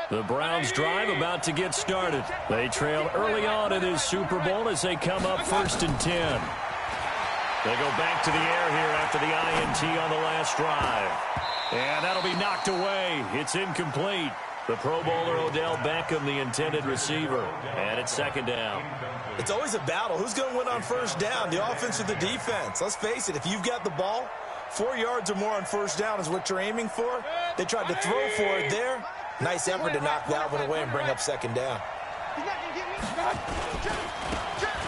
The Browns drive about to get started. They trail early on in this Super Bowl as they come up 1st and 10. They go back to the air here after the INT on the last drive. And that'll be knocked away. It's incomplete. The Pro Bowler Odell Beckham, the intended receiver. And it's 2nd down. It's always a battle. Who's going to win on 1st down, the offense or the defense? Let's face it, if you've got the ball, 4 yards or more on 1st down is what you're aiming for. They tried to throw for it there. Nice effort to knock that one away and bring up 2nd down.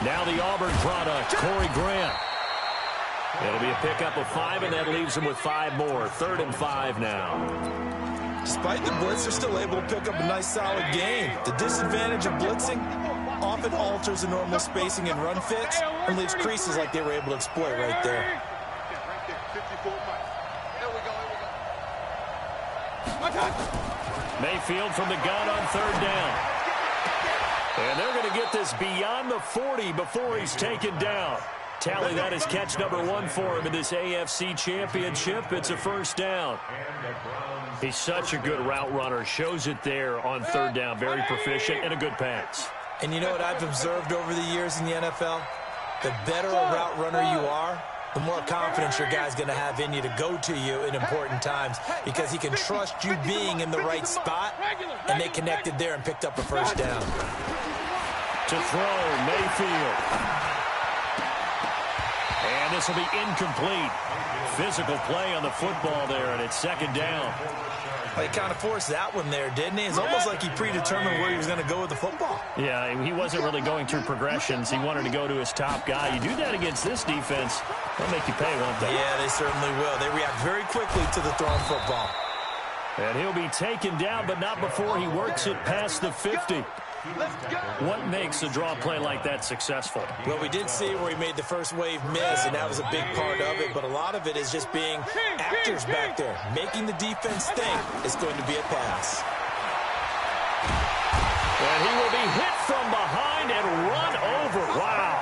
Now the Auburn product, Corey Grant. It'll be a pickup of 5, and that leaves them with 5 more. 3rd and 5 now. Despite the blitz, they're still able to pick up a nice, solid gain. The disadvantage of blitzing often alters the normal spacing and run fits and leaves creases like they were able to exploit right there. Mayfield from the gun on 3rd down. And they're going to get this beyond the 40 before he's taken down. Tally that is catch number 1 for him in this AFC Championship. It's a 1st down. He's such a good route runner. Shows it there on 3rd down. Very proficient and a good pass. And you know what I've observed over the years in the NFL? The better a route runner you are, the more confidence your guy's going to have in you to go to you in important times because he can trust you being in the right spot, and they connected there and picked up a 1st down. To throw, Mayfield. And this will be incomplete. Physical play on the football there, and it's 2nd down. Well, he kind of forced that one there, didn't he? It's almost like he predetermined where he was going to go with the football. Yeah, he wasn't really going through progressions. He wanted to go to his top guy. You do that against this defense, they'll make you pay, won't they? Yeah, they certainly will. They react very quickly to the thrown football. And he'll be taken down, but not before he works it past the 50. What makes a draw play like that successful? Well, we did see where he made the first wave miss, and that was a big part of it. But a lot of it is just being actors back there, making the defense think it's going to be a pass. And he will be hit from behind and run over. Wow.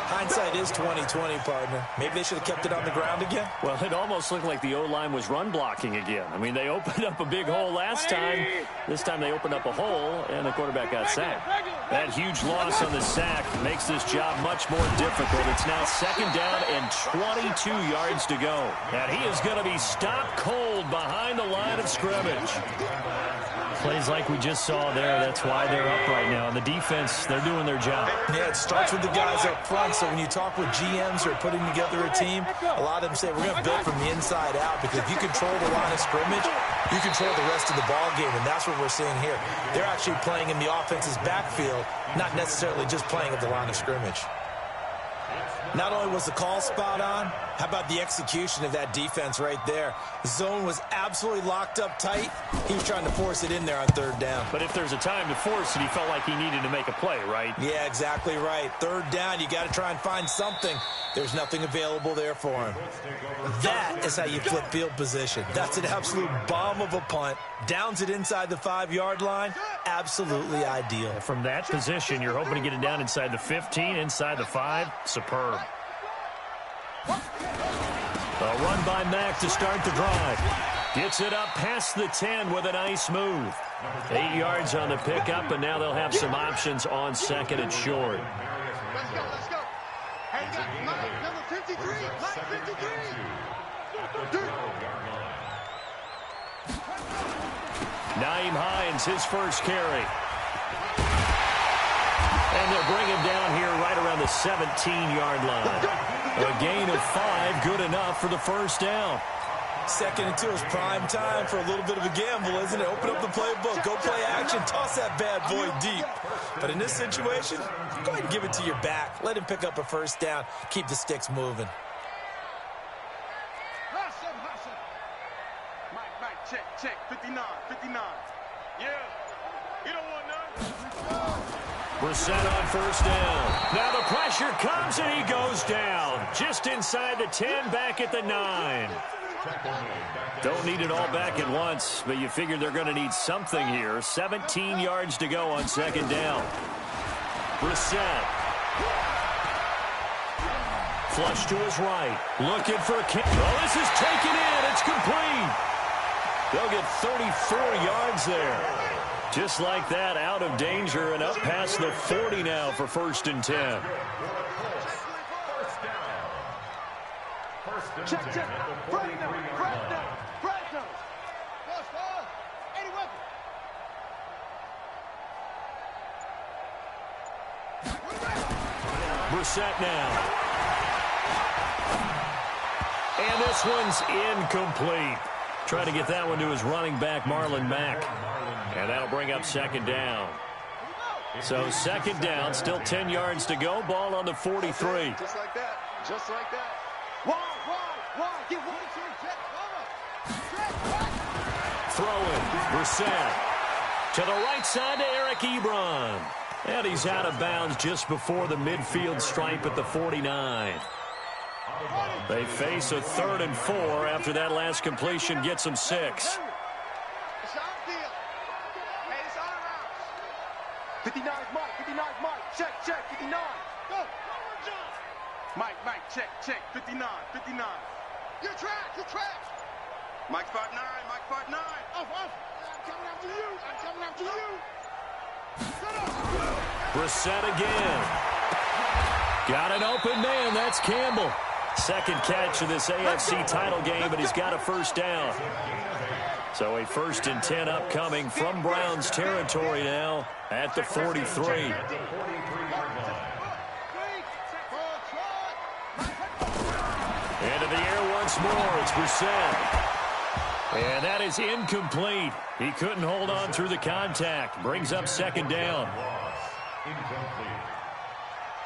Hindsight is 20/20, partner. Maybe they should have kept it on the ground again. Well, it almost looked like the O-line was run blocking again. I mean, they opened up a big hole last time. This time they opened up a hole, and the quarterback got sacked. That huge loss on the sack makes this job much more difficult. It's now 2nd down and 22 yards to go. And he is going to be stopped cold behind the line of scrimmage. Plays like we just saw there. That's why they're up right now. And the defense, they're doing their job. Yeah, it starts with the guys up front. So when you talk with GMs who are putting together a team, a lot of them say, we're going to build from the inside out, because if you control the line of scrimmage, you control the rest of the ball game, and that's what we're seeing here. They're actually playing in the offense's backfield, not necessarily just playing at the line of scrimmage. Not only was the call spot on, how about the execution of that defense right there? The zone was absolutely locked up tight. He was trying to force it in there on 3rd down. But if there's a time to force it, he felt like he needed to make a play, right? Yeah, exactly right. 3rd down, you got to try and find something. There's nothing available there for him. That is how you flip field position. That's an absolute bomb of a punt. Downs it inside the 5-yard line. Absolutely ideal. From that position, you're hoping to get it down inside the 15, inside the 5. Superb. A run by Mack to start the drive. Gets it up past the 10 with a nice move. 8 yards on the pickup, and now they'll have some options on 2nd and short. Let's go, let's go. Hey, Mike, number 53. Mike, 53. Nyheim Hines, his first carry. And they'll bring him down here right around the 17-yard line. A gain of 5, good enough for the 1st down. 2nd and 2 is prime time for a little bit of a gamble, isn't it? Open up the playbook, go play action, toss that bad boy deep. But in this situation, go ahead and give it to your back. Let him pick up a 1st down. Keep the sticks moving. Mike, check, 59. Yeah, you don't want none. Brissett on 1st down. Now the pressure comes, and he goes down. Just inside the 10, back at the 9. Don't need it all back at once, but you figure they're going to need something here. 17 yards to go on 2nd down. Brissett. Flush to his right. Looking for a kick. Oh, this is taken in. It's complete. They'll get 34 yards there. Just like that, out of danger and up past the 40 now for 1st and 10. Check. Front down. Lost ball. 81. Brissett now. And this one's incomplete. Trying to get that one to his running back, Marlon Mack. And that'll bring up 2nd down. So 2nd down, still 10 yards to go. Ball on the 43. Just like that. Wide. Get 1, 2, check. Throwing. Brissett. To the right side to Eric Ebron. And he's out of bounds just before the midfield stripe at the 49. They face a 3rd and 4 after that last completion gets them 6. It's outfield. Hey, it's out of bounds. 59 Mike. Check. 59. Go. Mike, check. 59. You're trapped. Mike 5'9". Off. I'm coming after you. Brissett again. Got an open man. That's Campbell. 2nd catch of this AFC title game, but he's got a 1st down. So a 1st and 10 upcoming from Browns territory now at the 43. Into the air once more. It's Brissett. And that is incomplete. He couldn't hold on through the contact. Brings up 2nd down.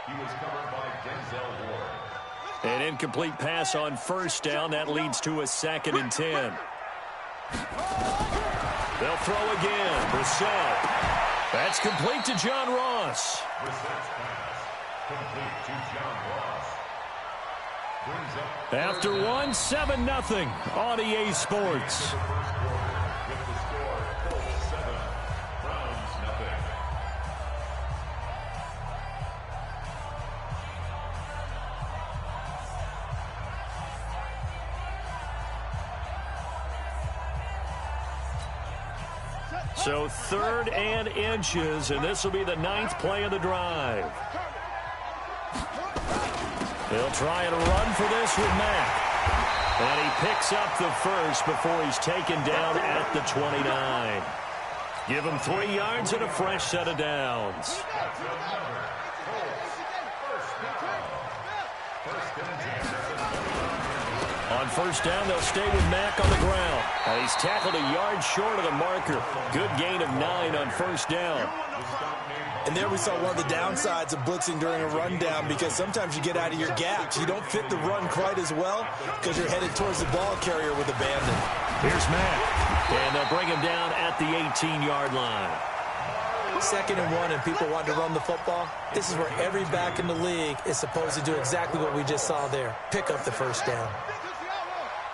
He was covered by Denzel Ward. An incomplete pass on 1st down. That leads to a 2nd and 10. They'll throw again. Brissett. That's complete to John Ross. Brissett's pass complete to John Ross. Brings up After 1, 7-0 on EA Sports. with the score 7. Browns nothing. So 3rd and inches, and this will be the 9th play of the drive. They'll try and run for this with Mack. And he picks up the 1st before he's taken down at the 29. Give him 3 yards and a fresh set of downs. On 1st down, they'll stay with Mack on the ground. And he's tackled a yard short of the marker. Good gain of 9 on 1st down. And there we saw one of the downsides of blitzing during a rundown, because sometimes you get out of your gaps. You don't fit the run quite as well because you're headed towards the ball carrier with abandon. Here's Mack. And they'll bring him down at the 18-yard line. 2nd and 1 and people want to run the football. This is where every back in the league is supposed to do exactly what we just saw there. Pick up the 1st down.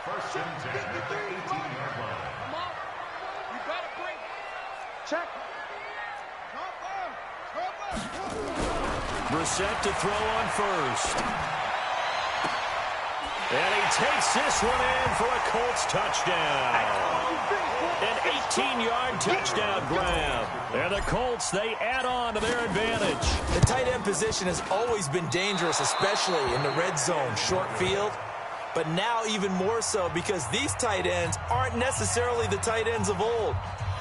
1st and 10 at the 18-yard line. You better bring. Check. Brissett to throw on 1st. And he takes this one in for a Colts touchdown. An 18-yard touchdown grab. And the Colts, they add on to their advantage. The tight end position has always been dangerous, especially in the red zone, short field. But now even more so, because these tight ends aren't necessarily the tight ends of old.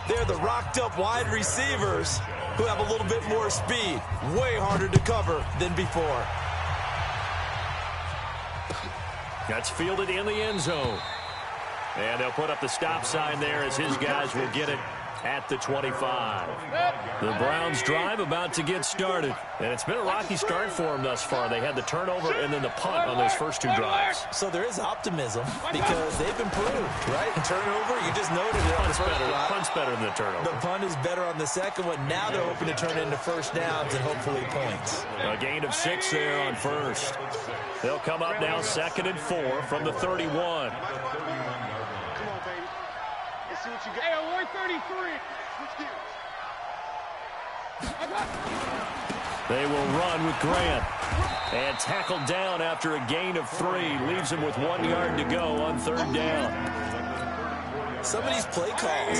They're the rocked-up wide receivers who have a little bit more speed. Way harder to cover than before. That's fielded in the end zone. And they'll put up the stop sign there as his guys will get it at the 25. The Browns drive about to get started. And it's been a rocky start for them thus far. They had the turnover and then the punt on those first 2 drives. So there is optimism because they've improved, right? Turnover, you just noted it. Punt's better than the turnover. The punt is better on the second one. Now they're hoping to turn it into 1st downs and hopefully points. A gain of 6 there on 1st. They'll come up now 2nd and 4 from the 31. Hey, 133. They will run with Grant. And tackled down after a gain of 3. Leaves him with 1 yard to go on 3rd down. Some of these play calls,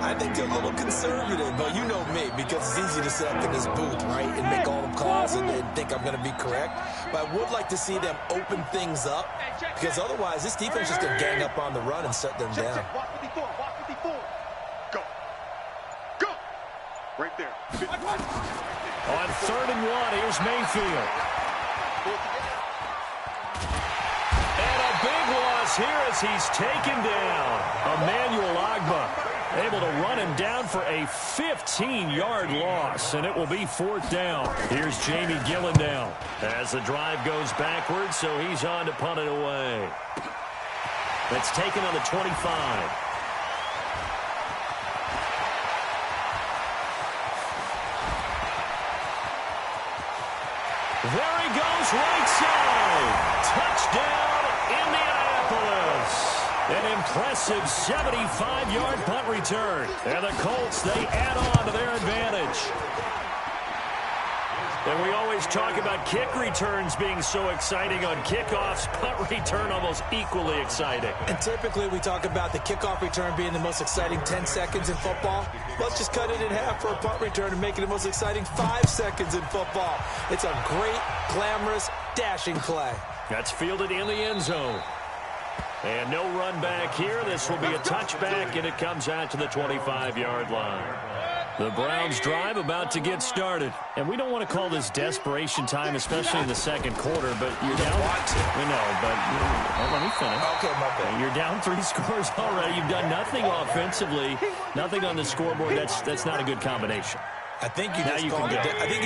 I think they're a little conservative, but you know me, because it's easy to sit up in this booth, right, and make all the calls and think I'm going to be correct. But I would like to see them open things up, because otherwise this defense is just going to gang up on the run and shut them down. Walk 54, walk 54. Go. Go. Right there. On 3rd and 1, here's Mayfield. And a big loss here as he's taken down. Emmanuel Ogbah able to run him down for a 15-yard loss, and it will be 4th down. Here's Jamie Gillen down as the drive goes backwards, so he's on to punt it away. That's taken on the 25. There he goes, right side. Touchdown, Indianapolis. An impressive 75-yard punt return. And the Colts, they add on to their advantage. And we always talk about kick returns being so exciting on kickoffs. Punt return almost equally exciting. And typically we talk about the kickoff return being the most exciting 10 seconds in football. Let's just cut it in half for a punt return and make it the most exciting 5 seconds in football. It's a great, glamorous, dashing play. That's fielded in the end zone. And no run back here. This will be a touchback, and it comes out to the 25-yard line. The Browns drive about to get started. And we don't want to call this desperation time, especially in the second quarter, but you're down. We know, but let me finish. Okay, my bad. You're down 3 scores already. You've done nothing offensively, nothing on the scoreboard. That's not a good combination. I think you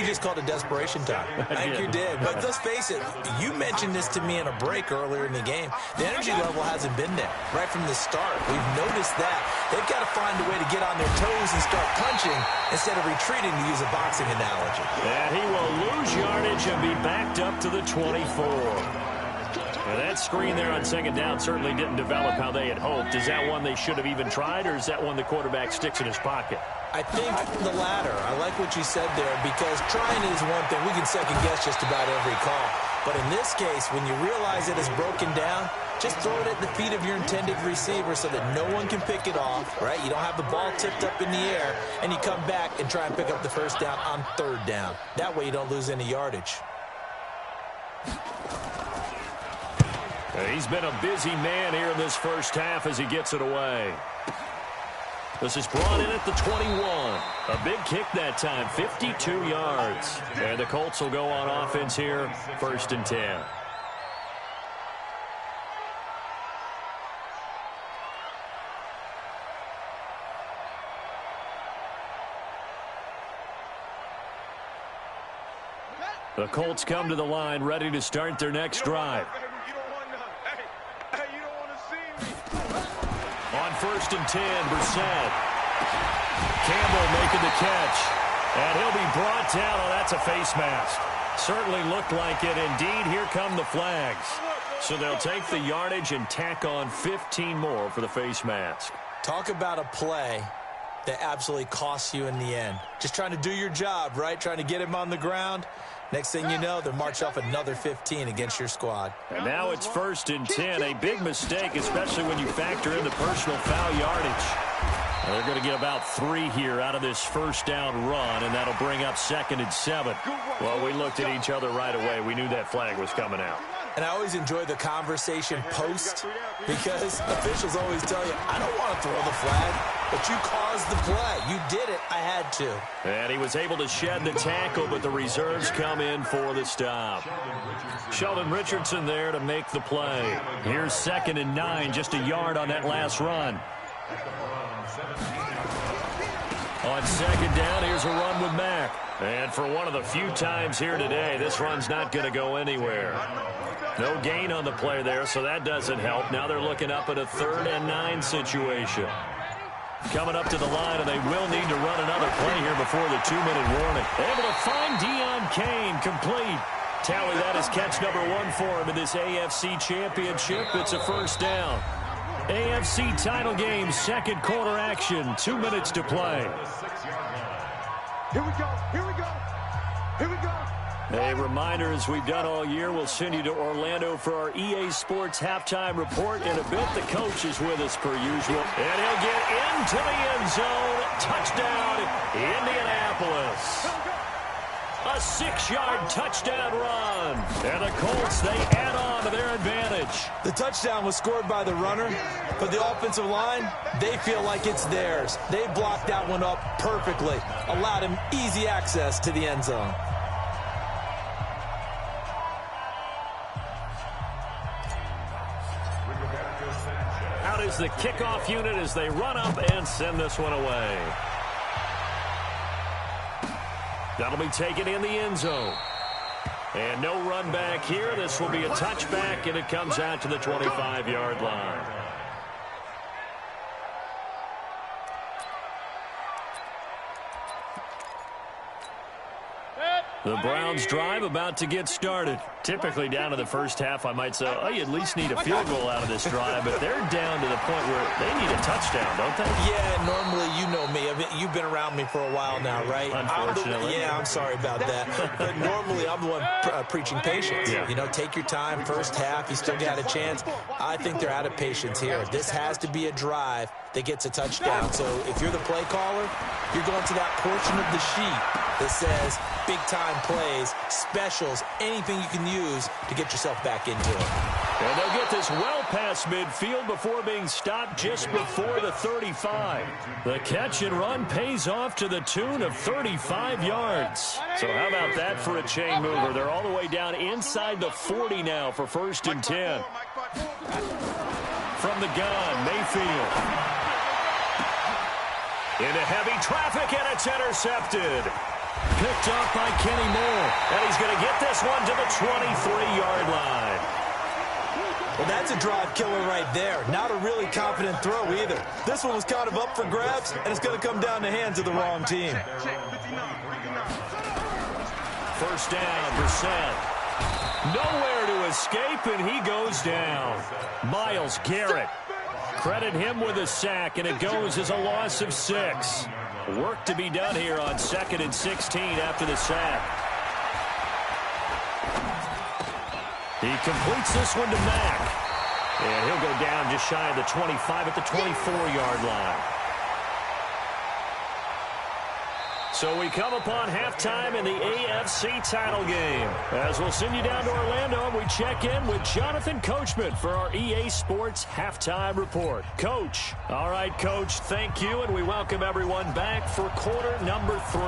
just called it desperation time. I think you did. But let's face it, you mentioned this to me in a break earlier in the game. The energy level hasn't been there right from the start. We've noticed that. They've got to find a way to get on their toes and start punching instead of retreating, to use a boxing analogy. And he will lose yardage and be backed up to the 24. Now that screen there on 2nd down certainly didn't develop how they had hoped. Is that one they should have even tried, or is that one the quarterback sticks in his pocket? I think the latter. I like what you said there, because trying is one thing. We can second guess just about every call. But in this case, when you realize it is broken down, just throw it at the feet of your intended receiver so that no one can pick it off, right? You don't have the ball tipped up in the air, and you come back and try and pick up the 1st down on 3rd down. That way you don't lose any yardage. He's been a busy man here in this first half as he gets it away. This is brought in at the 21. A big kick that time, 52 yards. And the Colts will go on offense here, 1st and 10. The Colts come to the line, ready to start their next drive. On 1st and 10, Brissett. Campbell making the catch. And he'll be brought down. Oh, that's a face mask. Certainly looked like it. Indeed, here come the flags. So they'll take the yardage and tack on 15 more for the face mask. Talk about a play that absolutely costs you in the end. Just trying to do your job, right? Trying to get him on the ground. Next thing you know, they'll march off another 15 against your squad. And now it's 1st and 10. A big mistake, especially when you factor in the personal foul yardage. And they're going to get about 3 here out of this 1st down run, and that'll bring up 2nd and 7. Well, we looked at each other right away. We knew that flag was coming out. And I always enjoy the conversation post, because officials always tell you, I don't want to throw the flag, but you caused the play. You did it. I had to. And he was able to shed the tackle, but the reserves come in for the stop. Sheldon Richardson there to make the play. Here's 2nd and 9, just a yard on that last run. On 2nd down, here's a run with Mack. And for one of the few times here today, this run's not going to go anywhere. No gain on the play there, so that doesn't help. Now they're looking up at a 3rd and 9 situation. Coming up to the line, and they will need to run another play here before the 2-minute warning. Able to find Deion Kane, complete. Tally that as catch number 1 for him in this AFC Championship. It's a 1st down. AFC title game, 2nd quarter action, 2 minutes to play. Here we go. Here we go. Here we go. A reminder, as we've done all year, we'll send you to Orlando for our EA Sports halftime report. In a bit, the coach is with us per usual. And he'll get into the end zone. Touchdown, Indianapolis. A 6-yard touchdown run. And the Colts, they add on to their advantage. The touchdown was scored by the runner, but the offensive line, they feel like it's theirs. They blocked that one up perfectly, allowed him easy access to the end zone. Out is the kickoff unit as they run up and send this one away. That'll be taken in the end zone. And no run back here. This will be a touchback, and it comes out to the 25-yard line. The Browns drive about to get started. Typically down to the first half, I might say, oh, you at least need a field goal out of this drive, but they're down to the point where they need a touchdown, don't they? Yeah, normally, you know me. I mean, you've been around me for a while now, right? Unfortunately. I'm sorry about that. But normally, I'm the one preaching patience. Yeah. You know, take your time. First half, you still got a chance. I think they're out of patience here. This has to be a drive that gets a touchdown. So if you're the play caller, you're going to that portion of the sheet that says big-time plays, specials, anything you can use to get yourself back into it. And they'll get this well past midfield before being stopped just before the 35. The catch and run pays off to the tune of 35 yards. So how about that for a chain mover? They're all the way down inside the 40 now for 1st and 10. From the gun, Mayfield. Into heavy traffic, and it's intercepted. Picked off by Kenny Moore. And he's going to get this one to the 23-yard line. Well, that's a drive killer right there. Not a really confident throw either. This one was kind of up for grabs, and it's going to come down the hands of the wrong team. First down, Brissett. Nowhere to escape, and he goes down. Myles Garrett. Credit him with a sack, and it goes as a loss of 6. Work to be done here on 2nd and 16 after the sack. He completes this one to Mack. And he'll go down just shy of the 25 at the 24-yard line. So we come upon halftime in the AFC title game. As we'll send you down to Orlando, we check in with Jonathan Coachman for our EA Sports halftime report. Coach. All right, Coach, thank you, and we welcome everyone back for quarter number 3.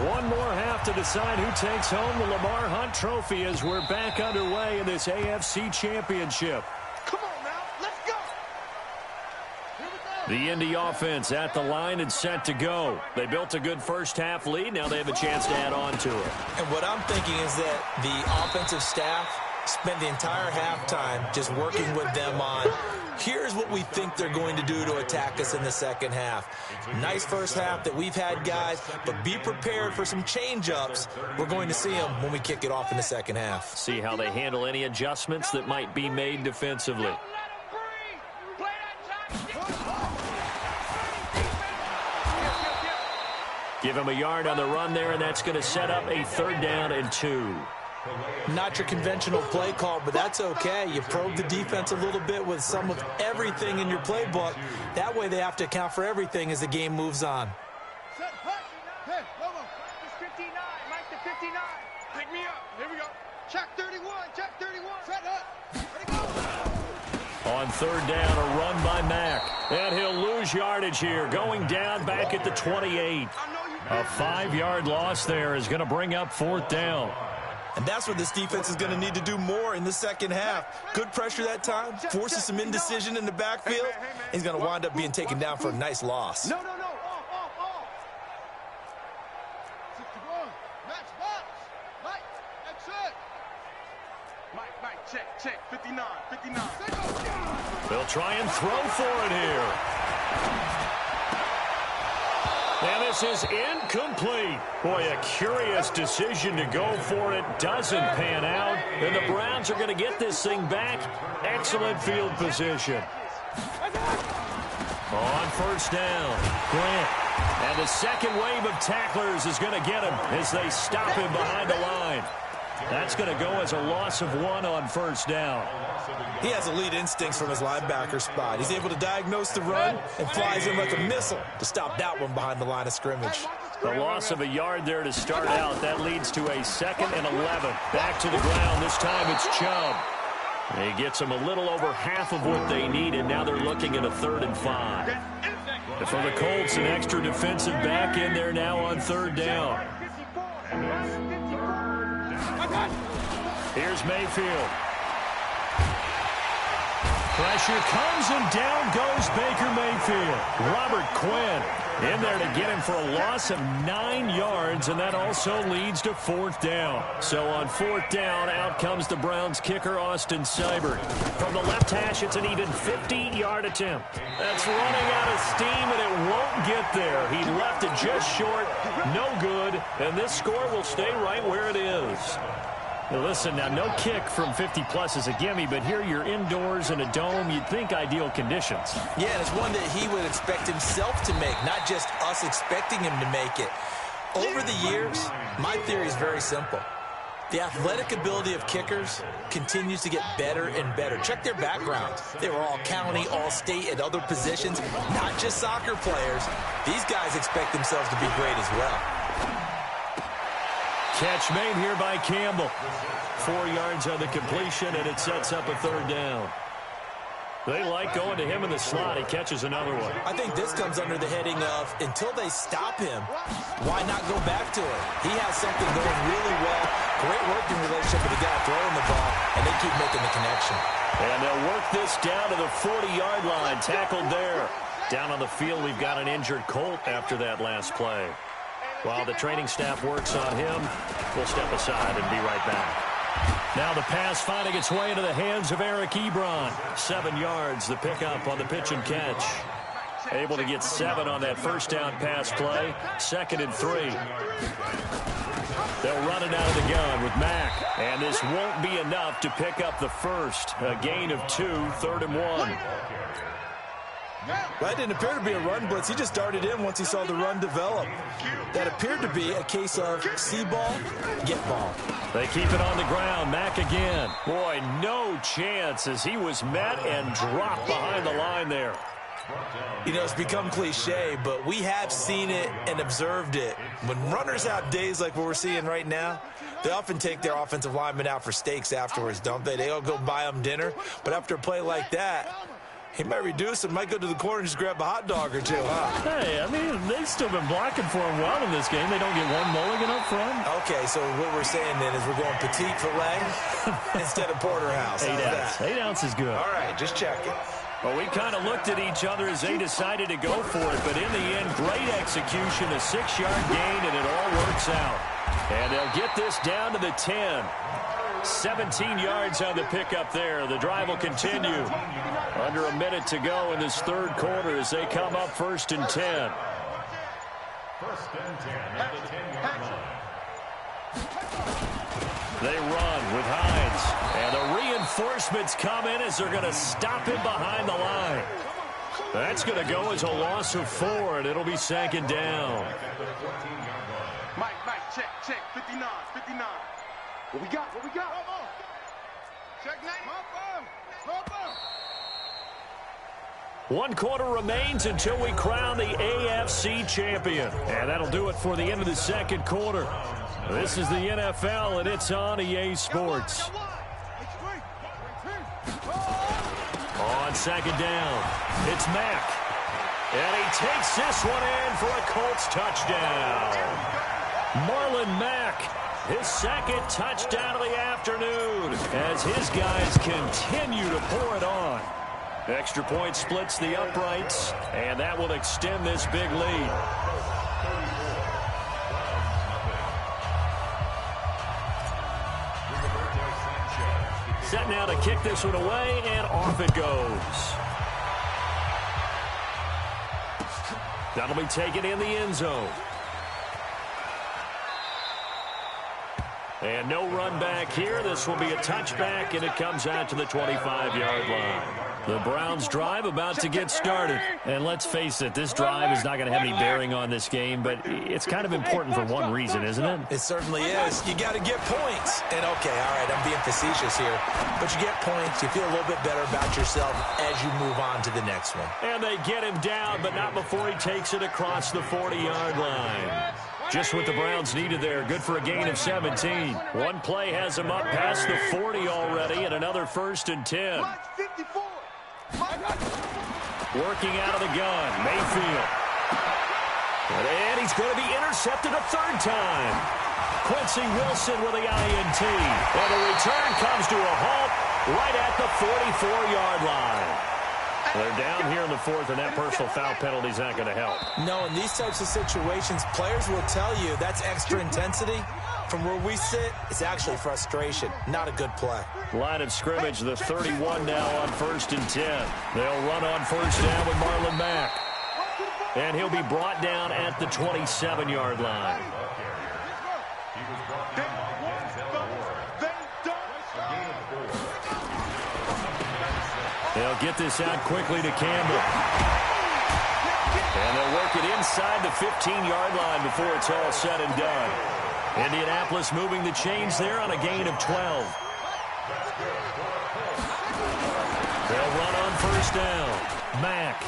One more half to decide who takes home the Lamar Hunt Trophy as we're back underway in this AFC Championship. Come on now, let's go. The Indy offense at the line and set to go. They built a good first half lead. Now they have a chance to add on to it. And what I'm thinking is that the offensive staff spent the entire halftime just working with them on, here's what we think they're going to do to attack us in the second half. Nice first half that we've had, guys, but be prepared for some change-ups. We're going to see them when we kick it off in the second half. See how they handle any adjustments that might be made defensively. Give him a yard on the run there, and that's going to set up a 3rd down and 2. Not your conventional play call, but that's okay. You probe the defense a little bit with some of everything in your playbook. That way they have to account for everything as the game moves on. Hey, Lobo, Mike 59, Mike to 59. Pick me up. Here we go. Check 31, check 31. Set up. Ready, go. On 3rd down, a run by Mack. And he'll lose yardage here, going down back at the 28. A 5-yard loss there is going to bring up 4th down. And that's what this defense is going to need to do more in the second half. Good pressure that time, forces some indecision in the backfield. He's going to wind up being taken down for a nice loss. No. Off. 61. Match box. Mike, exit. Mike, check. 59. They'll try and throw for it here. And this is incomplete. Boy, a curious decision to go for it. Doesn't pan out. And the Browns are going to get this thing back. Excellent field position. On 1st down, Grant And the second wave of tacklers is going to get him as they stop him behind the line. That's going to go as a loss of 1 on first down. He has elite instincts from his linebacker spot. He's able to diagnose the run and flies in like a missile to stop that one behind the line of scrimmage. The loss of a yard there to start out. That leads to a 2nd and 11. Back to the ground. This time it's Chubb. He gets them a little over half of what they needed. Now they're looking at a 3rd and 5. For the Colts, an extra defensive back in there now on 3rd down. Here's Mayfield. Pressure comes and down goes Baker Mayfield. Robert Quinn in there to get him for a loss of 9 yards, and that also leads to 4th down. So on 4th down, out comes the Browns kicker, Austin Seibert. From the left hash, it's an even 50-yard attempt. That's running out of steam, and it won't get there. He left it just short, no good, and this score will stay right where it is. Now listen, now no kick from 50-plus is a gimme, but here you're indoors in a dome. You'd think ideal conditions. Yeah, and it's one that he would expect himself to make, not just us expecting him to make it. Over the years, my theory is very simple. The athletic ability of kickers continues to get better and better. Check their backgrounds. They were all county, all state, at other positions, not just soccer players. These guys expect themselves to be great as well. Catch made here by Campbell. 4 yards on the completion, and it sets up a 3rd down. They like going to him in the slot. He catches another one. I think this comes under the heading of, until they stop him, why not go back to it? He has something going really well. Great working relationship with the guy throwing the ball, and they keep making the connection. And they'll work this down to the 40-yard line. Tackled there. Down on the field, we've got an injured Colt after that last play. While the training staff works on him, we'll step aside and be right back. Now the pass finding its way into the hands of Eric Ebron. 7 yards, the pickup on the pitch and catch. Able to get 7 on that first down pass play. 2nd and 3. They'll run it out of the gun with Mack. And this won't be enough to pick up the first. A gain of 2, 3rd and 1. That didn't appear to be a run blitz. He just darted in once he saw the run develop. That appeared to be a case of see ball, get ball. They keep it on the ground. Mack again. Boy, no chance as he was met and dropped behind the line there. You know, it's become cliche, but we have seen it and observed it. When runners have days like what we're seeing right now, they often take their offensive linemen out for steaks afterwards, don't they? They all go buy them dinner. But after a play like that, he might reduce it, might go to the corner and just grab a hot dog or two, huh? Hey, I mean, they've still been blocking for him well in this game. They don't get one mulligan up front. Okay, so what we're saying then is we're going petite filet instead of porterhouse. 8 ounce. 8 ounce is good. All right, just checking. Well, we kind of looked at each other as they decided to go for it, but in the end, great execution, a 6-yard gain, and it all works out. And they'll get this down to the 10. 17 yards on the pickup there. The drive will continue. Under a minute to go in this 3rd quarter as they come up 1st and 10. 1st and 10 at the 10-yard line. They run with Hines. And the reinforcements come in as they're going to stop him behind the line. That's going to go as a loss of 4, and it'll be 2nd down. Mike, check, 59. What we got? Check 90. 1 quarter remains until we crown the AFC champion. And that'll do it for the end of the 2nd quarter. This is the NFL, and it's on EA Sports. On 2nd down, it's Mack. And he takes this one in for a Colts touchdown. Marlon Mack, his 2nd touchdown of the afternoon as his guys continue to pour it on. Extra point splits the uprights, and that will extend this big lead. Set now to kick this one away, and off it goes. That'll be taken in the end zone. And no run back here. This will be a touchback, and it comes out to the 25-yard line. The Browns drive about to get started. And let's face it, this drive is not going to have any bearing on this game, but it's kind of important for one reason, isn't it? It certainly is. You got to get points. And, okay, all right, I'm being facetious here. But you get points, you feel a little bit better about yourself as you move on to the next one. And they get him down, but not before he takes it across the 40-yard line. Just what the Browns needed there. Good for a gain of 17. One play has him up past the 40 already, and another 1st and 10. Working out of the gun, Mayfield. And he's going to be intercepted a 3rd time. Quincy Wilson with the INT. And the return comes to a halt right at the 44-yard line. They're down here in the 4th, and that personal foul penalty is not going to help. No, in these types of situations, players will tell you that's extra intensity. From where we sit, it's actually frustration. Not a good play. Line of scrimmage, the 31 now on 1st and 10. They'll run on 1st down with Marlon Mack. And he'll be brought down at the 27-yard line. They'll get this out quickly to Campbell. And they'll work it inside the 15-yard line before it's all said and done. Indianapolis moving the chains there on a gain of 12. They'll run on 1st down. Mack.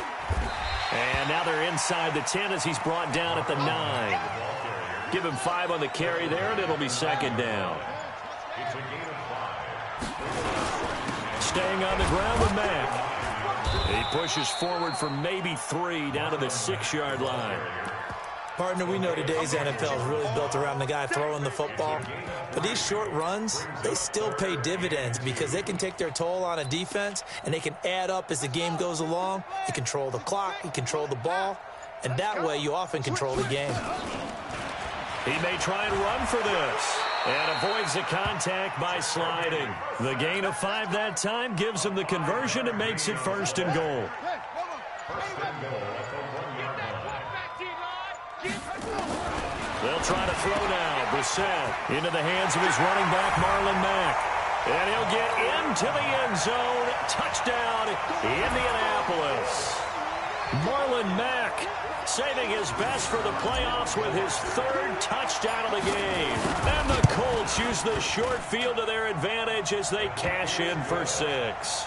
And now they're inside the 10 as he's brought down at the 9. Give him 5 on the carry there, and it'll be 2nd down. Staying on the ground with Mack. He pushes forward for maybe 3 down to the 6-yard line. Partner, we know today's NFL is really built around the guy throwing the football. But these short runs, they still pay dividends because they can take their toll on a defense, and they can add up as the game goes along. You control the clock, you control the ball, and that way you often control the game. He may try and run for this. And avoids the contact by sliding. The gain of 5 that time gives him the conversion and makes it 1st and goal. They'll try to throw now. Brissett into the hands of his running back, Marlon Mack. And he'll get into the end zone. Touchdown, Indianapolis. Marlon Mack saving his best for the playoffs with his 3rd touchdown of the game. And the Colts use the short field to their advantage as they cash in for 6.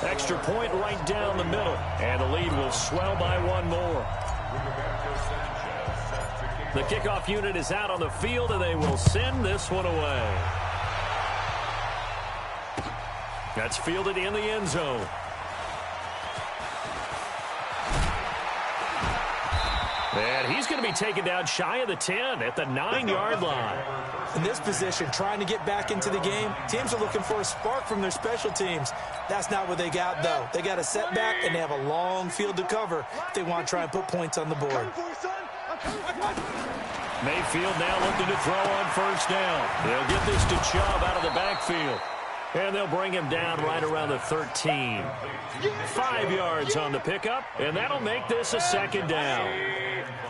Extra point right down the middle. And the lead will swell by 1 more. The kickoff unit is out on the field, and they will send this one away. That's fielded in the end zone. And he's going to be taken down shy of the 10 at the 9-yard line. In this position, trying to get back into the game, teams are looking for a spark from their special teams. That's not what they got, though. They got a setback, and they have a long field to cover if they want to try and put points on the board. Mayfield now looking to throw on 1st down. They'll get this to Chubb out of the backfield. And they'll bring him down right around the 13. 5 yards on the pickup, and that'll make this a 2nd down.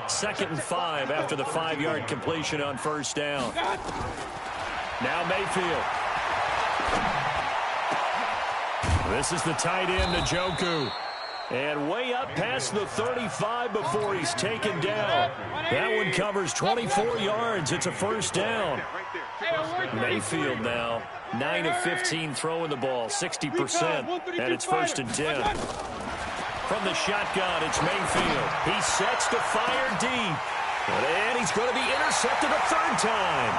2nd and 5 after the 5-yard completion on 1st down. Now Mayfield. This is the tight end, Njoku. And way up past the 35 before he's taken down. That one covers 24 yards. It's a 1st down. Mayfield now, 9 of 15 throwing the ball, 60%, and it's 1st and 10. From the shotgun, it's Mayfield. He sets to fire deep. And he's going to be intercepted a 3rd time.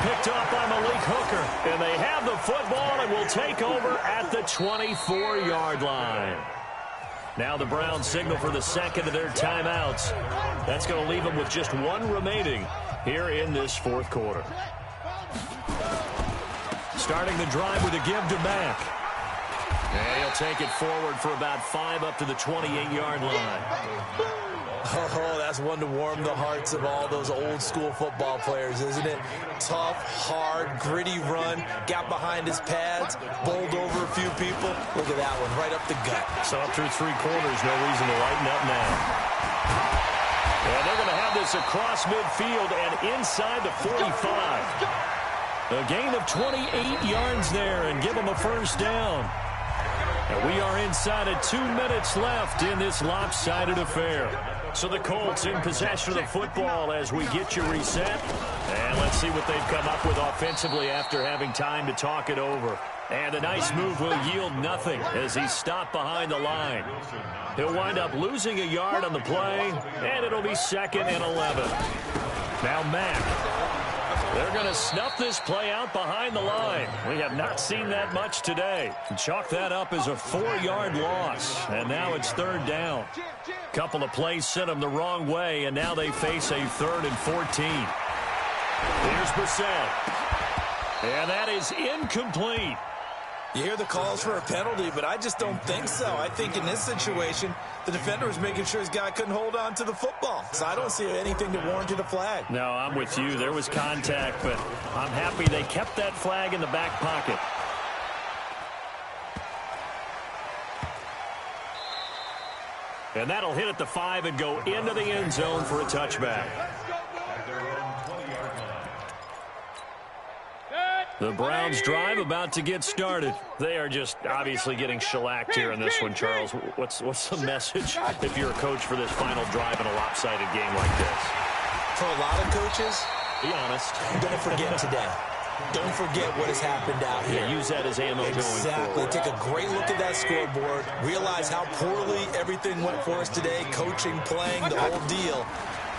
Picked off by Malik Hooker. And they have the football and will take over at the 24-yard line. Now the Browns signal for the 2nd of their timeouts. That's going to leave them with just 1 remaining here in this 4th quarter. Starting the drive with a give to Mack. And he'll take it forward for about 5 up to the 28-yard line. Oh, that's one to warm the hearts of all those old-school football players, isn't it? Tough, hard, gritty run, got behind his pads, bowled over a few people. Look at that one, right up the gut. So up through 3 quarters, no reason to lighten up now. And they're going to have this across midfield and inside the 45. A gain of 28 yards there and give them a 1st down. And we are inside of 2 minutes left in this lopsided affair. So the Colts in possession of the football as we get you reset. And let's see what they've come up with offensively after having time to talk it over. And a nice move will yield nothing as he's stopped behind the line. He'll wind up losing a yard on the play, and it'll be 2nd and 11. Now Mack. They're going to snuff this play out behind the line. We have not seen that much today. Chalk that up as a 4-yard loss, and now it's 3rd down. Couple of plays sent them the wrong way, and now they face a 3rd and 14. Here's Brissett. And that is incomplete. You hear the calls for a penalty, but I just don't think so. I think in this situation, the defender was making sure his guy couldn't hold on to the football. So I don't see anything that warranted a flag. No, I'm with you. There was contact, but I'm happy they kept that flag in the back pocket. And that'll hit at the 5 and go into the end zone for a touchback. The Browns drive about to get started. They are just obviously getting shellacked here in this one, Charles. What's the message if you're a coach for this final drive in a lopsided game like this? For a lot of coaches, be honest, don't forget today. Don't forget what has happened out here. Yeah, use that as ammo going forward. Exactly. Take a great look at that scoreboard. Realize how poorly everything went for us today. Coaching, playing, the whole deal.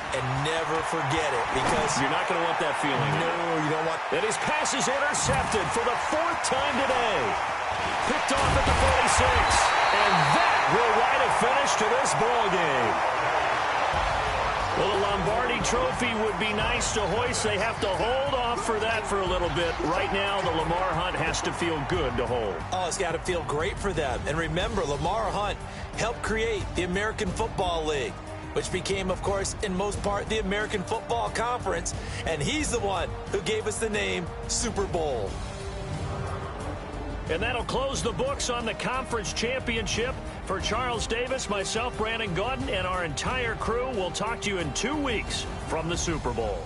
And never forget it, because you're not going to want that feeling. No, you don't want. And his pass is intercepted for the 4th time today. Picked off at the 46. And that will write a finish to this ball game. Well, the Lombardi Trophy would be nice to hoist. They have to hold off for that for a little bit. Right now, the Lamar Hunt has to feel good to hold. Oh, it's got to feel great for them. And remember, Lamar Hunt helped create the American Football League, which became, of course, in most part, the American Football Conference. And he's the one who gave us the name Super Bowl. And that'll close the books on the conference championship. For Charles Davis, myself, Brandon Gaudin, and our entire crew, we'll talk to you in 2 weeks from the Super Bowl.